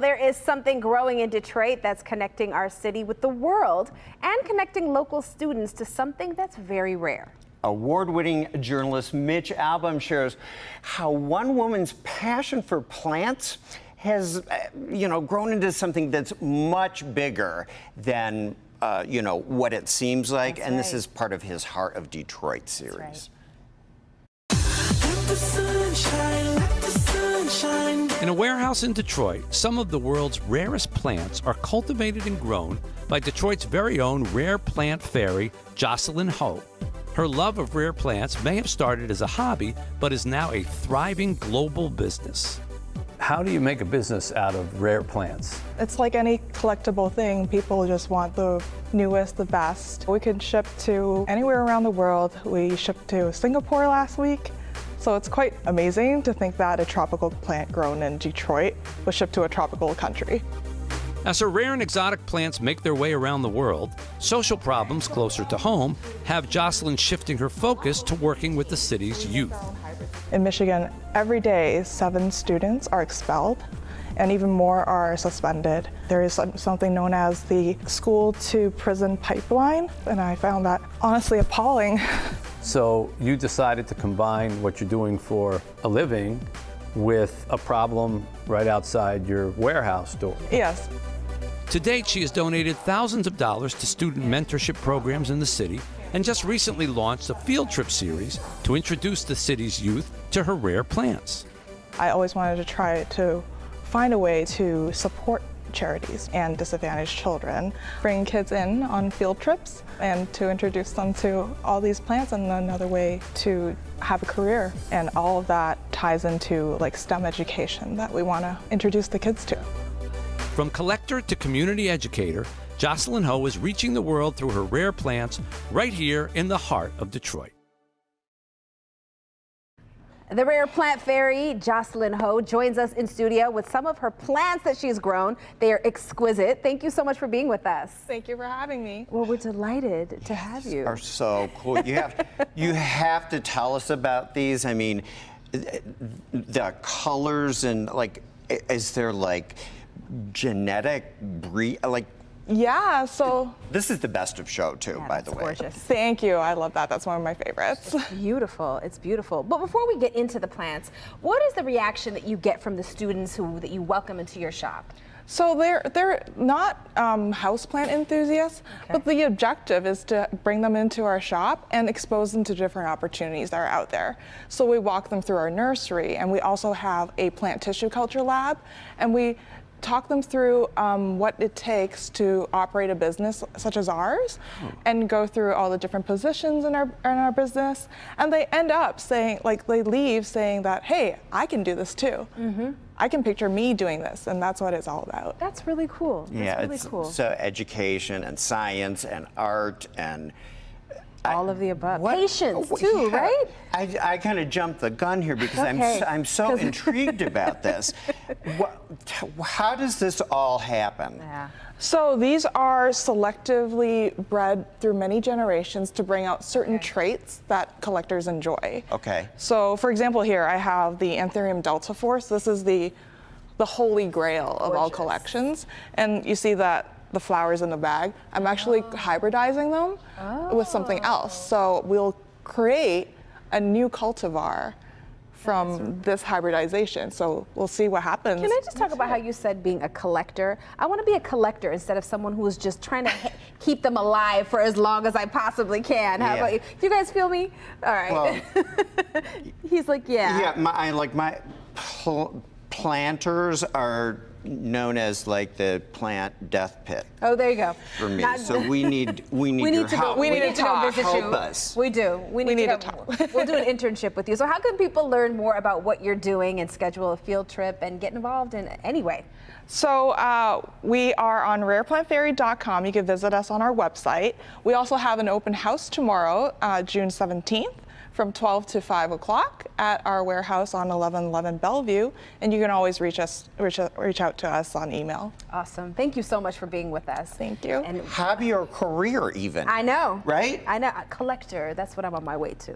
There is something growing in Detroit that's connecting our city with the world and connecting local students to something that's very rare. Award-winning journalist Mitch Albom shares how one woman's passion for plants has, grown into something that's much bigger than, what it seems like. That's and this right. is part of his Heart of Detroit series. Right. In a warehouse in Detroit, some of the world's rarest plants are cultivated and grown by Detroit's very own rare plant fairy, Jocelyn Ho. Her love of rare plants may have started as a hobby, but is now a thriving global business. How do you make a business out of rare plants? It's like any collectible thing. People just want the newest, the best. We can ship to anywhere around the world. We shipped to Singapore last week. So it's quite amazing to think that a tropical plant grown in Detroit was shipped to a tropical country. As her rare and exotic plants make their way around the world, social problems closer to home have Jocelyn shifting her focus to working with the city's youth. In Michigan, every day 7 students are expelled and even more are suspended. There is something known as the school to prison pipeline, and I found that honestly appalling. So you decided to combine what you're doing for a living with a problem right outside your warehouse door. Yes. To date, she has donated thousands of dollars to student mentorship programs in the city and just recently launched a field trip series to introduce the city's youth to her rare plants. I always wanted to try to find a way to support charities and disadvantaged children, bring kids in on field trips and to introduce them to all these plants and another way to have a career. And all of that ties into STEM education that we want to introduce the kids to. From collector to community educator, Jocelyn Ho is reaching the world through her rare plants right here in the heart of Detroit. The rare plant fairy, Jocelyn Ho, joins us in studio with some of her plants that she's grown. They are exquisite. Thank you so much for being with us. Thank you for having me. Well, we're delighted to have you. Are so cool. You have to tell us about these. I mean, the colors and is there genetic breed Yeah, so this is the best of show too, by the way. Gorgeous. thank you. I love that. That's one of my favorites. Beautiful. It's beautiful. But before we get into the plants, what is the reaction that you get from the students that you welcome into your shop? So they're not houseplant enthusiasts, but the objective is to bring them into our shop and expose them to different opportunities that are out there. So we walk them through our nursery, and we also have a plant tissue culture lab, and we talk them through what it takes to operate a business such as ours, and go through all the different positions in our business. And they end up saying, they leave saying that, hey, I can do this too. Mm-hmm. I can picture me doing this, and that's what it's all about. That's really cool. That's really cool. So education and science and art and all of the above. Patience too, yeah. right? I kind of jumped the gun here because I'm so intrigued about this. How does this all happen? Yeah. So these are selectively bred through many generations to bring out certain traits that collectors enjoy. Okay. So for example, here I have the Anthurium deltaforce. This is the holy grail of all collections. And you see that the flowers in the bag, I'm actually hybridizing them with something else. So we'll create a new cultivar from this hybridization. So we'll see what happens. Can I just talk about how you said being a collector? I want to be a collector instead of someone who is just trying to keep them alive for as long as I possibly can. How about you? Do you guys feel me? All right. Well, he's like, yeah. Yeah, my planters are known as the plant death pit. Oh, there you go. For me, so we need your help. We need to go visit you. Help us. We do. We need to talk. We'll do an internship with you. So how can people learn more about what you're doing and schedule a field trip and get involved in any way? So we are on rareplantfairy.com. You can visit us on our website. We also have an open house tomorrow, June 17th. From 12 to 5 o'clock at our warehouse on 1111 Bellevue, and you can always reach out to us on email. Awesome. Thank you so much for being with us. Thank you. And hobby or career even. I know. Right? I know. A collector. That's what I'm on my way to.